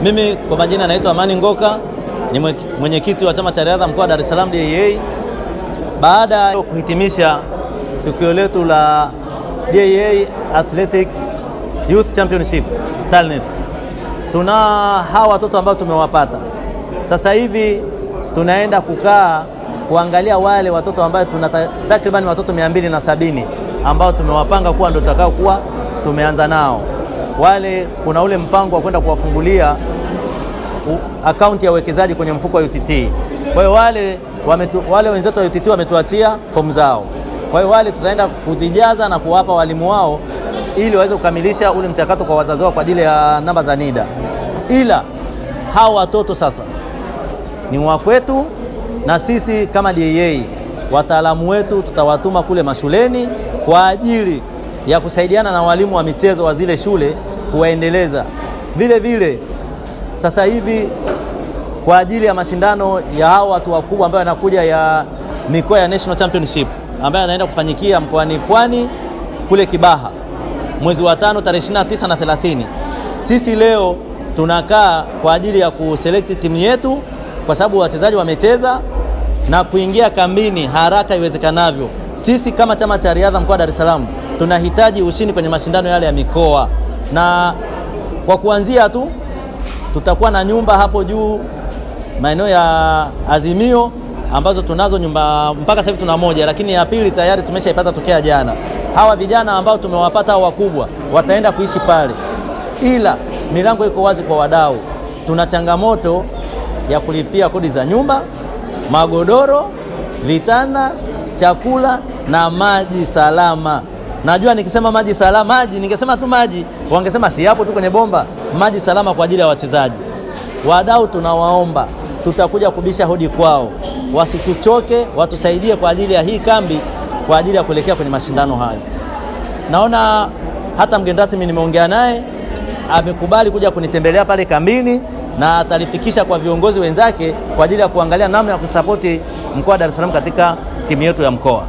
Mimi kwa majina naitwa Amani Ngoka, ni mwenyekiti wa chama cha riadha mkoa wa Dar es Salaam DAA. Baada ya kuhitimisha tukio letu la DAA Athletic Youth Championship Talent, tuna hawa watoto ambao tumewapata. Sasa hivi tunaenda kuangalia wale watoto ambao tuna takriban watoto 270 ambao tumewapanga kuwa ndio tutakao kuwa tumeanza nao. Wale kuna ule mpango wa kwenda kuwafungulia akaunti ya uwekezaji kwenye mfuko wa UTT. Kwa hiyo wale wenzetu wa UTT wametuachia fomu zao. Kwa hiyo wale tutaenda kuzijaza na kuwapa walimu wao ili waweze kukamilisha ule mchakato kwa wazazi wao kwa ajili ya namba za NIDA. Ila hao watoto sasa ni wa kwetu, na sisi kama DAA wataalamu wetu tutawatuma kule mashuleni kwa ajili ya kusaidiana na walimu wa michezo wa zile shule kuwaendeleza. Vile vile sasa hivi kwa ajili ya mashindano ya hao watu wakubwa ambao yanakuja ya mikoa ya National Championship ambayo yanaenda kufanyikia mkoani Pwani kule Kibaha mwezi wa 5 tarehe 29 na 30. Sisi leo tunakaa kwa ajili ya kuselect timu yetu kwa sababu wachezaji wamecheza na kuingia kambini haraka iwezekanavyo. Sisi kama chama cha riadha mkoa wa Dar es Salaam tunahitaji ushindi kwenye mashindano yale ya mikoa, na kwa kuanzia tu tutakuwa na nyumba hapo juu maeneo ya Azimio ambazo tunazo nyumba mpaka sasa hivi tuna moja, lakini ya pili tayari tumeshaipata tokea jana. Hawa vijana ambao tumewapata hao wakubwa wataenda kuishi pale, ila milango iko wazi kwa wadau. Tuna changamoto ya kulipia kodi za nyumba, magodoro, vitanda, chakula na maji salama. Najua nikisema maji salama, ningesema tu maji, wangesema si hapo tu kwenye bomba. Maji salama kwa ajili ya wachezaji. Wadau tunawaomba, tutakuja kubisha hodi kwao, wasituchoke, watusaidie kwa ajili ya hii kambi, kwa ajili ya kuelekea kwenye mashindano hayo. Naona hata mgeni rasmi nimeongea naye, amekubali kuja kunitembelea pale kambini na atalifikisha kwa viongozi wenzake kwa ajili ya kuangalia namna ya kusapoti mkoa wa Dar es Salaam katika timu yetu ya mkoa.